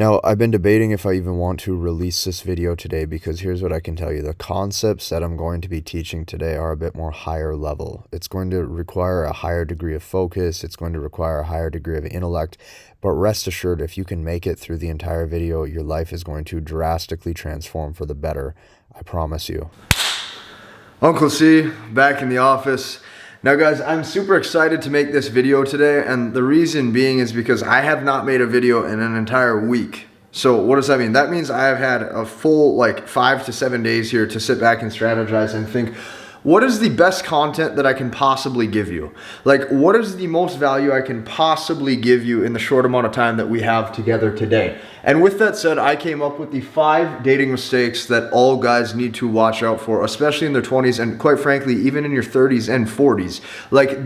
Now, I've been debating if I even want to release this video today because here's what I can tell you. The concepts that I'm going to be teaching today are a bit more higher level. It's going to require a higher degree of focus. It's going to require a higher degree of intellect. But rest assured, if you can make it through the entire video, your life is going to drastically transform for the better. I promise you. Uncle C, back in the office. Now guys, I'm super excited to make this video today, and the reason being is because I have not made a video in an entire week. So what does that mean? That means I have had a full 5 to 7 days here to sit back and strategize and think, what is the best content that I can possibly give you? What is the most value I can possibly give you in the short amount of time that we have together today? And with that said, I came up with the 5 dating mistakes that all guys need to watch out for, especially in their 20s and quite frankly, even in your 30s and 40s.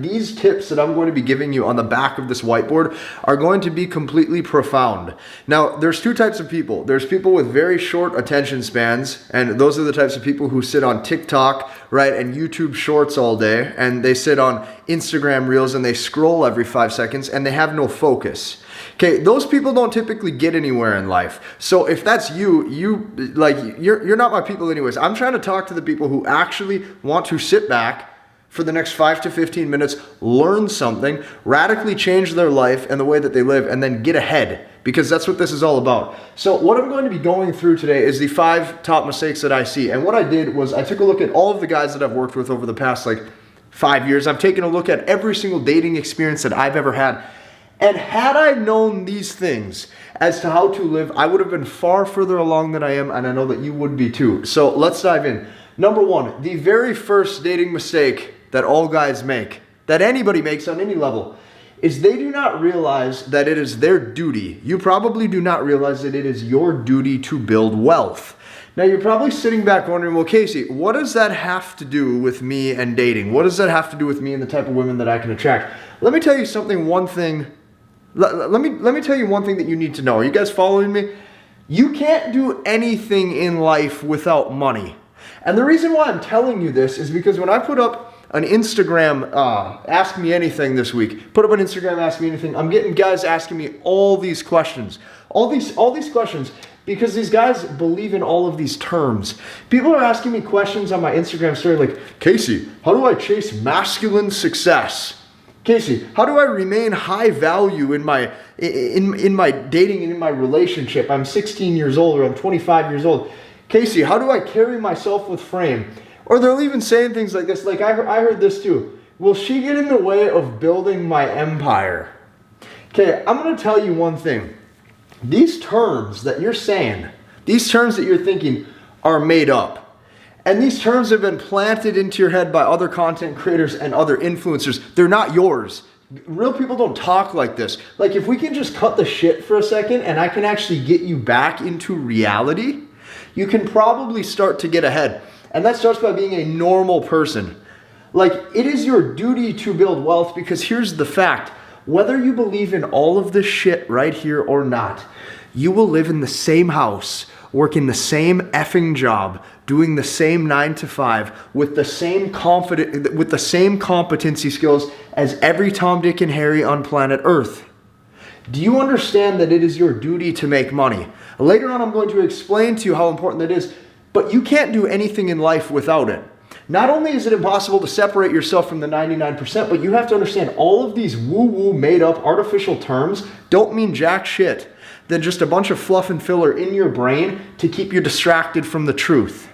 These tips that I'm going to be giving you on the back of this whiteboard are going to be completely profound. Now, there's 2 types of people. There's people with very short attention spans, and those are the types of people who sit on TikTok, right, and YouTube Shorts all day, and they sit on Instagram Reels and they scroll every 5 seconds and they have no focus. Okay, those people don't typically get anywhere in life. So if that's you're not my people anyways. I'm trying to talk to the people who actually want to sit back for the next 5 to 15 minutes, learn something, radically change their life and the way that they live, and then get ahead, because that's what this is all about. So what I'm going to be going through today is the 5 top mistakes that I see. And what I did was I took a look at all of the guys that I've worked with over the past 5 years. I've taken a look at every single dating experience that I've ever had. And had I known these things as to how to live, I would have been far further along than I am, and I know that you would be too. So let's dive in. Number 1, the very first dating mistake that all guys make, that anybody makes on any level, is they do not realize that it is their duty. You probably do not realize that it is your duty to build wealth. Now you're probably sitting back wondering, well, Casey, what does that have to do with me and dating? What does that have to do with me and the type of women that I can attract? Let me tell you something, one thing. Let me tell you one thing that you need to know. Are you guys following me? You can't do anything in life without money. And the reason why I'm telling you this is because when I put up an Instagram Ask Me Anything this week, put up an Instagram Ask Me Anything, I'm getting guys asking me all these questions. All these questions because these guys believe in all of these terms. People are asking me questions on my Instagram story like, Casey, how do I chase masculine success? Casey, how do I remain high value in my dating and in my relationship? I'm 16 years old or I'm 25 years old. Casey, how do I carry myself with frame? Or they're even saying things like this. I heard this too. Will she get in the way of building my empire? Okay, I'm going to tell you one thing. These terms that you're saying, these terms that you're thinking are made up. And these terms have been planted into your head by other content creators and other influencers. They're not yours. Real people don't talk like this. If we can just cut the shit for a second and I can actually get you back into reality, you can probably start to get ahead. And that starts by being a normal person. It is your duty to build wealth because here's the fact. Whether you believe in all of this shit right here or not, you will live in the same house, working the same effing job, doing the same 9 to 5 with the same competency skills as every Tom, Dick, and Harry on planet Earth. Do you understand that it is your duty to make money? Later on, I'm going to explain to you how important that is, but you can't do anything in life without it. Not only is it impossible to separate yourself from the 99%, but you have to understand all of these woo-woo made up artificial terms don't mean jack shit. Than just a bunch of fluff and filler in your brain to keep you distracted from the truth.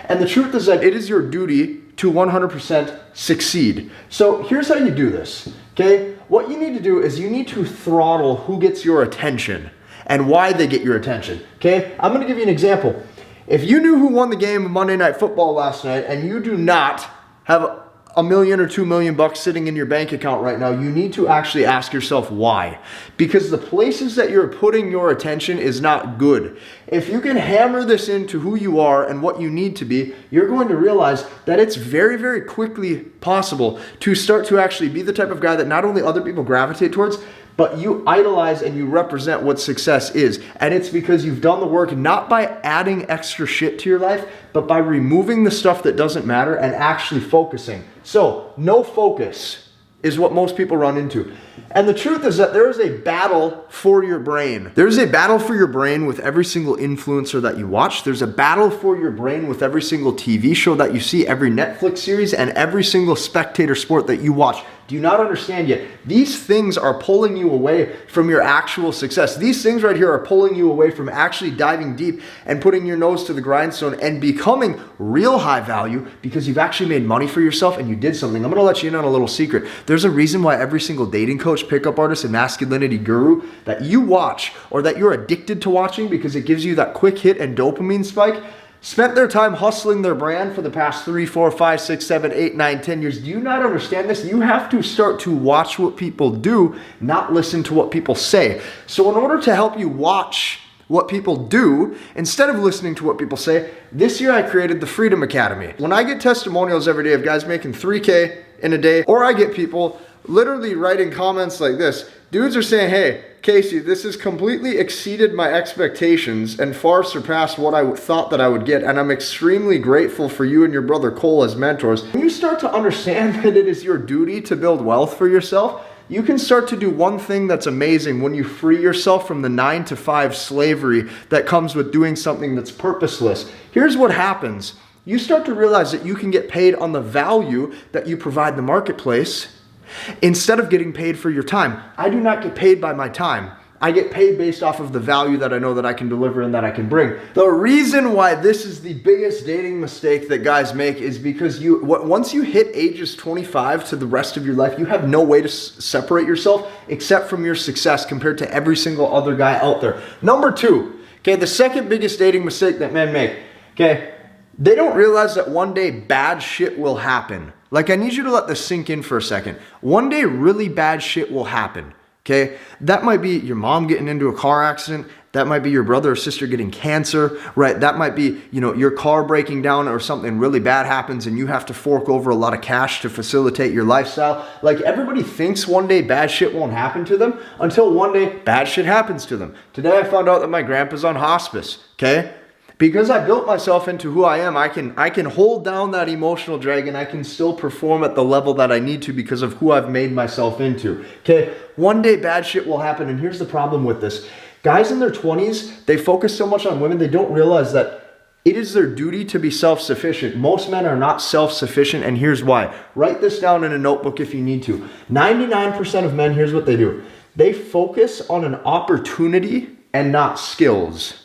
And the truth is that it is your duty to 100% succeed. So here's how you do this, okay? What you need to do is you need to throttle who gets your attention and why they get your attention, okay? I'm gonna give you an example. If you knew who won the game of Monday Night Football last night and you do not have $1 million or $2 million sitting in your bank account right now, you need to actually ask yourself why. Because the places that you're putting your attention is not good. If you can hammer this into who you are and what you need to be, you're going to realize that it's very, very quickly possible to start to actually be the type of guy that not only other people gravitate towards, but you idolize and you represent what success is. And it's because you've done the work not by adding extra shit to your life, but by removing the stuff that doesn't matter and actually focusing. So, no focus is what most people run into. And the truth is that there is a battle for your brain. There's a battle for your brain with every single influencer that you watch. There's a battle for your brain with every single TV show that you see, every Netflix series, and every single spectator sport that you watch. Do you not understand yet? These things are pulling you away from your actual success. These things right here are pulling you away from actually diving deep and putting your nose to the grindstone and becoming real high value because you've actually made money for yourself and you did something. I'm going to let you in on a little secret. There's a reason why every single dating coach, pickup artist, and masculinity guru that you watch or that you're addicted to watching because it gives you that quick hit and dopamine spike spent their time hustling their brand for the past 3, 4, 5, 6, 7, 8, 9, 10 years. Do you not understand this? You have to start to watch what people do, not listen to what people say. So in order to help you watch what people do, instead of listening to what people say, this year I created the Freedom Academy. When I get testimonials every day of guys making 3K in a day, or I get people literally writing comments like this, dudes are saying, hey, Casey, this has completely exceeded my expectations and far surpassed what I thought that I would get, and I'm extremely grateful for you and your brother Cole as mentors. When you start to understand that it is your duty to build wealth for yourself, you can start to do one thing that's amazing when you free yourself from the 9-to-5 slavery that comes with doing something that's purposeless. Here's what happens. You start to realize that you can get paid on the value that you provide the marketplace instead of getting paid for your time. I do not get paid by my time. I get paid based off of the value that I know that I can deliver and that I can bring. The reason why this is the biggest dating mistake that guys make is because once you hit ages 25 to the rest of your life, you have no way to separate yourself except from your success compared to every single other guy out there. Number 2, okay, the second biggest dating mistake that men make, okay, they don't realize that one day bad shit will happen. Like, I need you to let this sink in for a second. One day really bad shit will happen. Okay, that might be your mom getting into a car accident. That might be your brother or sister getting cancer, right? That might be, your car breaking down or something really bad happens and you have to fork over a lot of cash to facilitate your lifestyle. Like, everybody thinks one day bad shit won't happen to them until one day bad shit happens to them. Today I found out that my grandpa's on hospice, okay? Because I built myself into who I am, I can hold down that emotional drag and I can still perform at the level that I need to because of who I've made myself into. Okay, one day bad shit will happen, and here's the problem with this. Guys in their 20s, they focus so much on women, they don't realize that it is their duty to be self-sufficient. Most men are not self-sufficient, and here's why. Write this down in a notebook if you need to. 99% of men, here's what they do. They focus on an opportunity and not skills.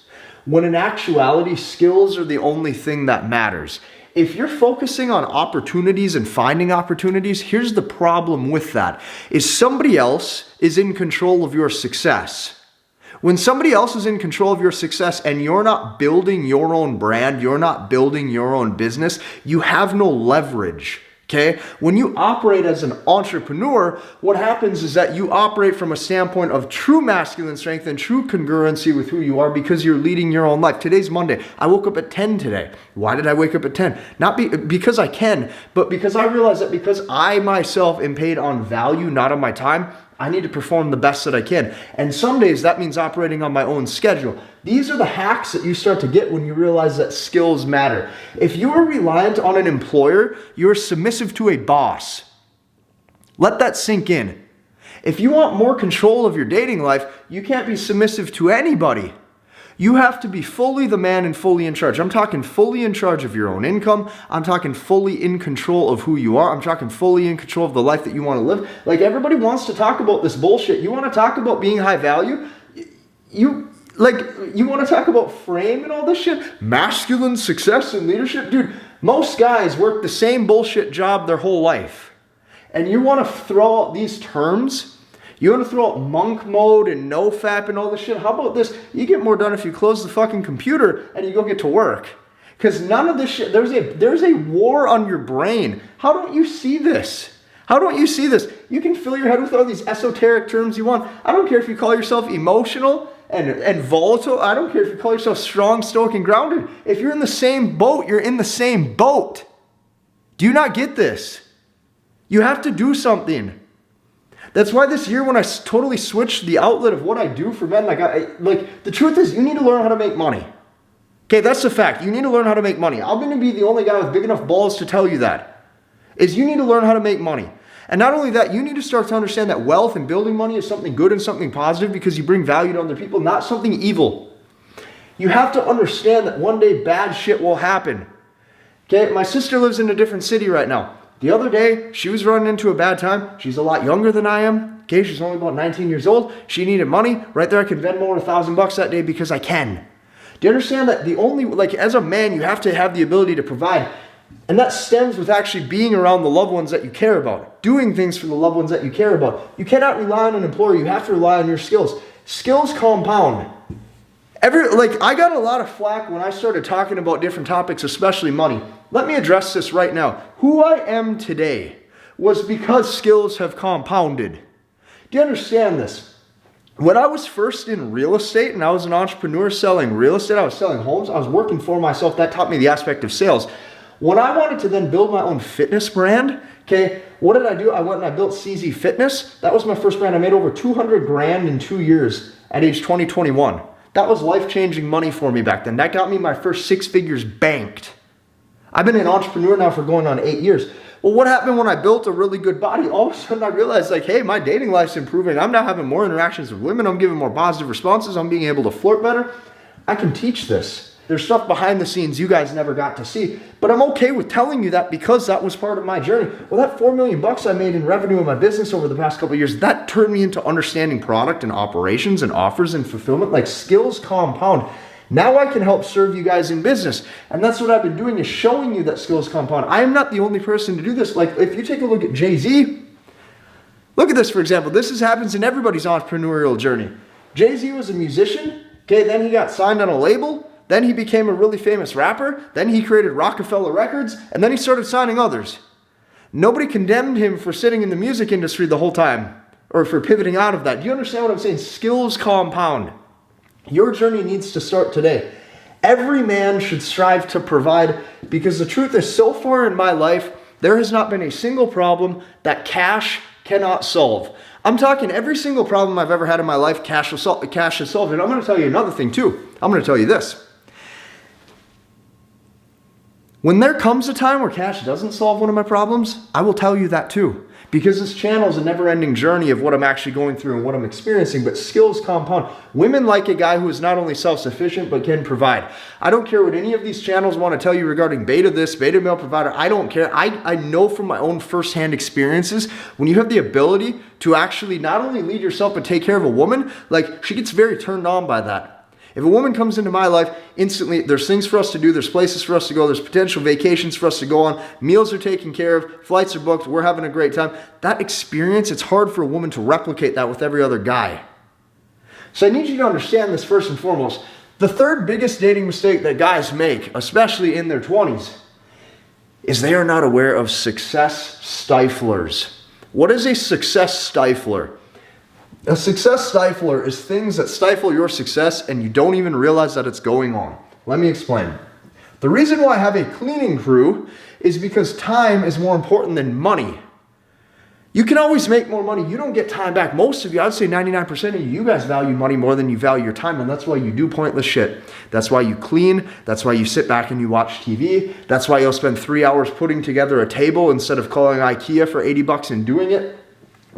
When in actuality, skills are the only thing that matters. If you're focusing on opportunities and finding opportunities, here's the problem with that, is somebody else is in control of your success. When somebody else is in control of your success and you're not building your own brand, you're not building your own business, you have no leverage. Okay, when you operate as an entrepreneur, what happens is that you operate from a standpoint of true masculine strength and true congruency with who you are because you're leading your own life. Today's Monday. I woke up at 10 today. Why did I wake up at 10? Not because I can, but because I realize that because I myself am paid on value, not on my time, I need to perform the best that I can. And some days that means operating on my own schedule. These are the hacks that you start to get when you realize that skills matter. If you are reliant on an employer, you're submissive to a boss. Let that sink in. If you want more control of your dating life, you can't be submissive to anybody. You have to be fully the man and fully in charge. I'm talking fully in charge of your own income. I'm talking fully in control of who you are. I'm talking fully in control of the life that you want to live. Like, everybody wants to talk about this bullshit. You want to talk about being high value? You want to talk about frame and all this shit? Masculine success and leadership? Dude, most guys work the same bullshit job their whole life. And you want to throw out these terms? You want to throw out monk mode and nofap and all this shit? How about this? You get more done if you close the fucking computer and you go get to work. Because none of this shit, there's a war on your brain. How don't you see this? How don't you see this? You can fill your head with all these esoteric terms you want. I don't care if you call yourself emotional and volatile. I don't care if you call yourself strong, stoic, and grounded. If you're in the same boat, you're in the same boat. Do you not get this? You have to do something. That's why this year when I totally switched the outlet of what I do for men, the truth is you need to learn how to make money. Okay, that's the fact. You need to learn how to make money. I'm going to be the only guy with big enough balls to tell you that. Is you need to learn how to make money. And not only that, you need to start to understand that wealth and building money is something good and something positive because you bring value to other people, not something evil. You have to understand that one day bad shit will happen. Okay, my sister lives in a different city right now. The other day, she was running into a bad time. She's a lot younger than I am. Okay, she's only about 19 years old. She needed money. Right there, I could Venmo her $1,000 that day because I can. Do you understand that as a man, you have to have the ability to provide. And that stems with actually being around the loved ones that you care about. Doing things for the loved ones that you care about. You cannot rely on an employer. You have to rely on your skills. Skills compound. I got a lot of flack when I started talking about different topics, especially money. Let me address this right now. Who I am today was because skills have compounded. Do you understand this? When I was first in real estate and I was an entrepreneur selling real estate, I was selling homes, I was working for myself. That taught me the aspect of sales. When I wanted to then build my own fitness brand, okay, what did I do? I went and I built CZ Fitness. That was my first brand. I made over 200 grand in 2 years at age 20, 21. That was life-changing money for me back then. That got me my first 6 figures banked. I've been an entrepreneur now for going on 8 years. Well, what happened when I built a really good body? All of a sudden I realized hey, my dating life's improving. I'm now having more interactions with women. I'm giving more positive responses. I'm being able to flirt better. I can teach this. There's stuff behind the scenes you guys never got to see. But I'm okay with telling you that because that was part of my journey. Well, that $4 million I made in revenue in my business over the past couple of years, that turned me into understanding product and operations and offers and fulfillment. Skills compound. Now I can help serve you guys in business. And that's what I've been doing, is showing you that skills compound. I am not the only person to do this. If you take a look at Jay-Z, look at this, for example. This happens in everybody's entrepreneurial journey. Jay-Z was a musician. Okay, then he got signed on a label. Then he became a really famous rapper. Then he created Rockefeller Records. And then he started signing others. Nobody condemned him for sitting in the music industry the whole time or for pivoting out of that. Do you understand what I'm saying? Skills compound. Your journey needs to start today. Every man should strive to provide, because the truth is, so far in my life, there has not been a single problem that cash cannot solve. I'm talking every single problem I've ever had in my life, cash has solved. And I'm going to tell you another thing too. I'm going to tell you this. When there comes a time where cash doesn't solve one of my problems, I will tell you that too. Because this channel is a never-ending journey of what I'm actually going through and what I'm experiencing, but skills compound. Women like a guy who is not only self-sufficient, but can provide. I don't care what any of these channels want to tell you regarding beta this, beta male provider. I don't care. I know from my own firsthand experiences, when you have the ability to actually not only lead yourself, but take care of a woman, she gets very turned on by that. If a woman comes into my life, instantly there's things for us to do, there's places for us to go, there's potential vacations for us to go on, meals are taken care of, flights are booked, we're having a great time. That experience, it's hard for a woman to replicate that with every other guy. So I need you to understand this first and foremost. The third biggest dating mistake that guys make, especially in their 20s, is they are not aware of success stiflers. What is a success stifler? A success stifler is things that stifle your success and you don't even realize that it's going on. Let me explain. The reason why I have a cleaning crew is because time is more important than money. You can always make more money. You don't get time back. Most of you, I'd say 99% of you guys value money more than you value your time, and that's why you do pointless shit. That's why you clean. That's why you sit back and you watch TV. That's why you'll spend 3 hours putting together a table instead of calling IKEA for $80 and doing it.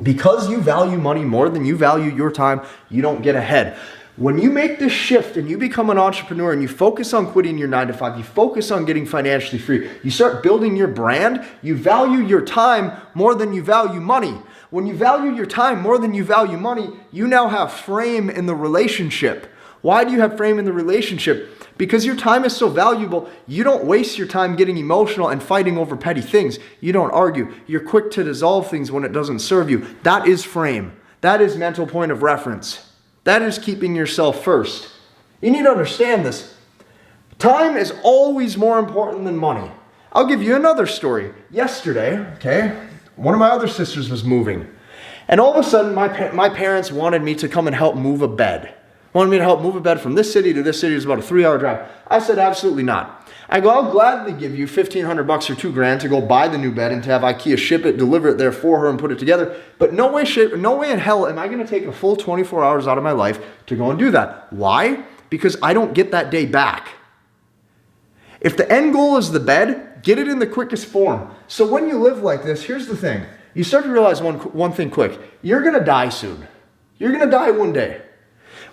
Because you value money more than you value your time, you don't get ahead. When you make this shift and you become an entrepreneur and you focus on quitting your 9-to-5, you focus on getting financially free, you start building your brand, you value your time more than you value money. When you value your time more than you value money, you now have frame in the relationship. Why do you have frame in the relationship? Because your time is so valuable, you don't waste your time getting emotional and fighting over petty things. You don't argue. You're quick to dissolve things when it doesn't serve you. That is frame. That is mental point of reference. That is keeping yourself first. You need to understand this. Time is always more important than money. I'll give you another story. Yesterday, one of my other sisters was moving. And all of a sudden, my parents wanted me to come and help move a bed. Wanted me to help move a bed from this city to this city. It was about a 3-hour drive. I said, absolutely not. I go, I'll gladly give you $1,500 or $2,000 to go buy the new bed and to have IKEA ship it, deliver it there for her and put it together. But no way in hell am I going to take a full 24 hours out of my life to go and do that. Why? Because I don't get that day back. If the end goal is the bed, get it in the quickest form. So when you live like this, here's the thing. you start to realize one thing quick. You're going to die soon. You're going to die one day.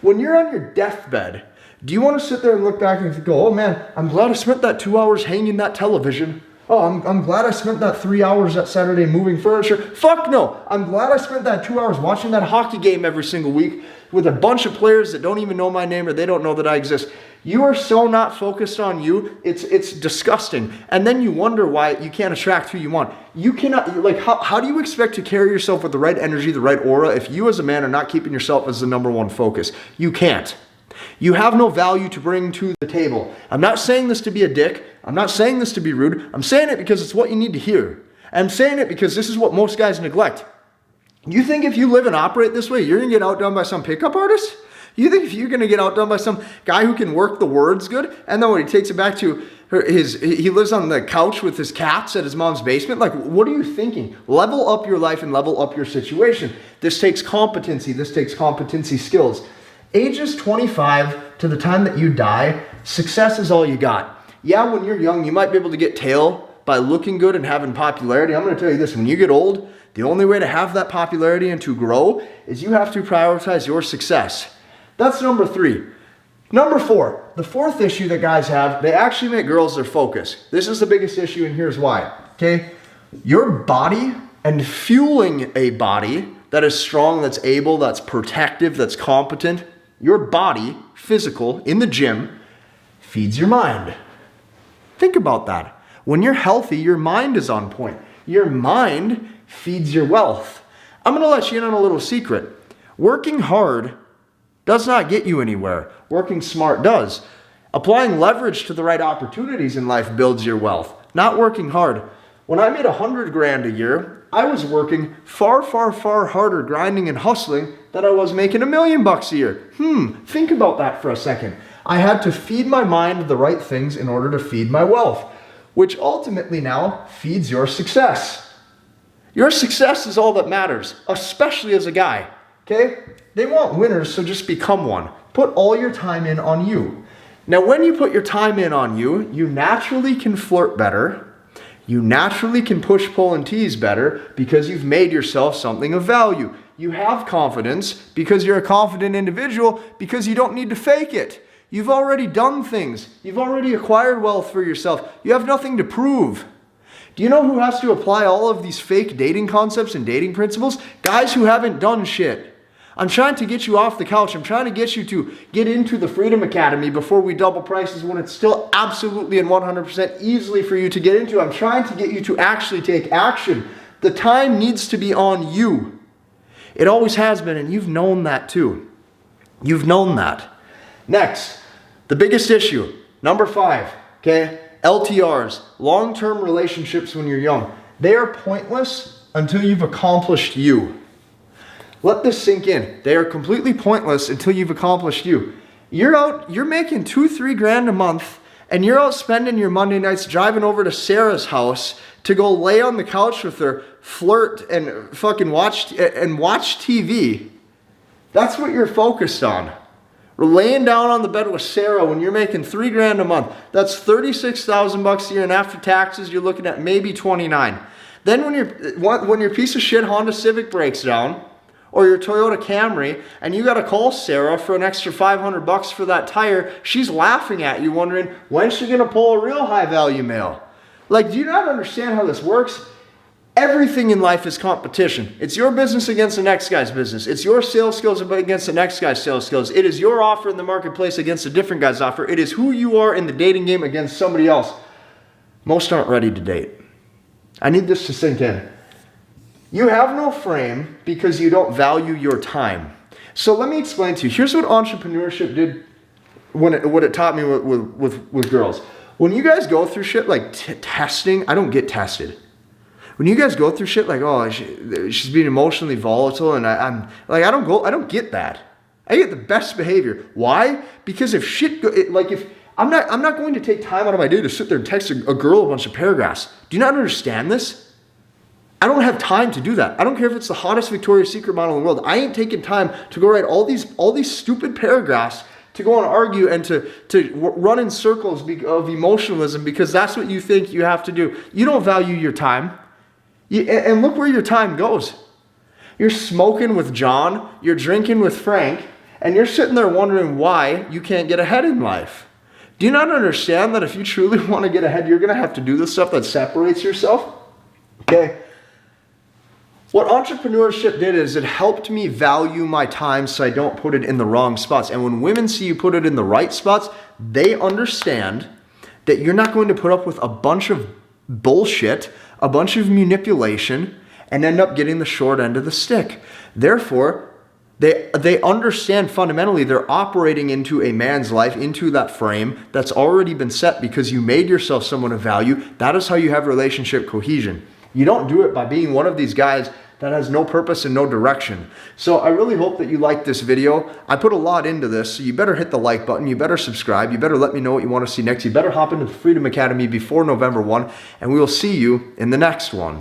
When you're on your deathbed, do you want to sit there and look back and go, oh man, I'm glad I spent that 2 hours hanging that television. Oh, I'm glad I spent that 3 hours that Saturday moving furniture. Fuck no. I'm glad I spent that 2 hours watching that hockey game every single week with a bunch of players that don't even know my name or they don't know that I exist. You are so not focused on you. It's disgusting. And then you wonder why you can't attract who you want. You cannot, like, how do you expect to carry yourself with the right energy, the right aura, if you as a man are not keeping yourself as the number one focus? You can't. You have no value to bring to the table. I'm not saying this to be a dick. I'm not saying this to be rude. I'm saying it because it's what you need to hear. I'm saying it because this is what most guys neglect. You think if you live and operate this way, you're going to get outdone by some pickup artist? You think if you're going to get outdone by some guy who can work the words good, and then when he takes it back to he lives on the couch with his cats at his mom's basement? Like, what are you thinking? Level up your life and level up your situation. This takes competency. This takes competency skills. Ages 25 to the time that you die, success is all you got. Yeah, when you're young, you might be able to get tail by looking good and having popularity. I'm going to tell you this, when you get old, the only way to have that popularity and to grow is you have to prioritize your success. That's number 3. Number 4, the fourth issue that guys have, they actually make girls their focus. This is the biggest issue, and here's why. Okay? Your body and fueling a body that is strong, that's able, that's protective, that's competent, your body, physical, in the gym, feeds your mind. Think about that. When you're healthy, your mind is on point. Your mind feeds your wealth. I'm going to let you in on a little secret. Working hard does not get you anywhere. Working smart does. Applying leverage to the right opportunities in life builds your wealth, not working hard. When I made $100,000 a year, I was working far, far, far harder grinding and hustling than I was making $1 million a year. Think about that for a second. I had to feed my mind the right things in order to feed my wealth, which ultimately now feeds your success. Your success is all that matters, especially as a guy, okay? They want winners, so just become one. Put all your time in on you. Now, when you put your time in on you, you naturally can flirt better. You naturally can push, pull, and tease better because you've made yourself something of value. You have confidence because you're a confident individual because you don't need to fake it. You've already done things. You've already acquired wealth for yourself. You have nothing to prove. Do you know who has to apply all of these fake dating concepts and dating principles? Guys who haven't done shit. I'm trying to get you off the couch. I'm trying to get you to get into the Freedom Academy before we double prices when it's still absolutely and 100% easily for you to get into. I'm trying to get you to actually take action. The time needs to be on you. It always has been, and you've known that too. You've known that. Next, the biggest issue, number 5, okay? LTRs, long-term relationships when you're young. They are pointless until you've accomplished you. Let this sink in. They are completely pointless until you've accomplished you. You're making $2-3 a month, and you're out spending your Monday nights driving over to Sarah's house to go lay on the couch with her, flirt, and fucking watch TV. That's what you're focused on. We're laying down on the bed with Sarah when you're making $3 a month. That's $36,000 a year, and after taxes, you're looking at maybe 29. Then when your piece of shit Honda Civic breaks down, or your Toyota Camry, and you got to call Sarah for an extra $500 for that tire, she's laughing at you, wondering when's she gonna pull a real high value mail. Like, do you not understand how this works? Everything in life is competition. It's your business against the next guy's business. It's your sales skills against the next guy's sales skills. It is your offer in the marketplace against a different guy's offer. It is who you are in the dating game against somebody else. Most aren't ready to date. I need this to sink in. You have no frame because you don't value your time. So let me explain to you. Here's what entrepreneurship did what it taught me with girls. When you guys go through shit like testing, I don't get tested. When you guys go through shit like, oh, she's being emotionally volatile, and I don't get that. I get the best behavior. Why? Because if I'm not going to take time out of my day to sit there and text a girl a bunch of paragraphs. Do you not understand this? I don't have time to do that. I don't care if it's the hottest Victoria's Secret model in the world. I ain't taking time to go write all these stupid paragraphs to go and argue and to run in circles of emotionalism because that's what you think you have to do. You don't value your time. And look where your time goes. You're smoking with John, you're drinking with Frank, and you're sitting there wondering why you can't get ahead in life. Do you not understand that if you truly want to get ahead, you're going to have to do the stuff that separates yourself? Okay. What entrepreneurship did is it helped me value my time so I don't put it in the wrong spots. And when women see you put it in the right spots, they understand that you're not going to put up with a bunch of bullshit, a bunch of manipulation, and end up getting the short end of the stick. Therefore, they understand fundamentally they're operating into a man's life, into that frame that's already been set because you made yourself someone of value. That is how you have relationship cohesion. You don't do it by being one of these guys that has no purpose and no direction. So I really hope that you liked this video. I put a lot into this, so you better hit the like button, you better subscribe, you better let me know what you want to see next. You better hop into the Freedom Academy before November 1, and we will see you in the next one.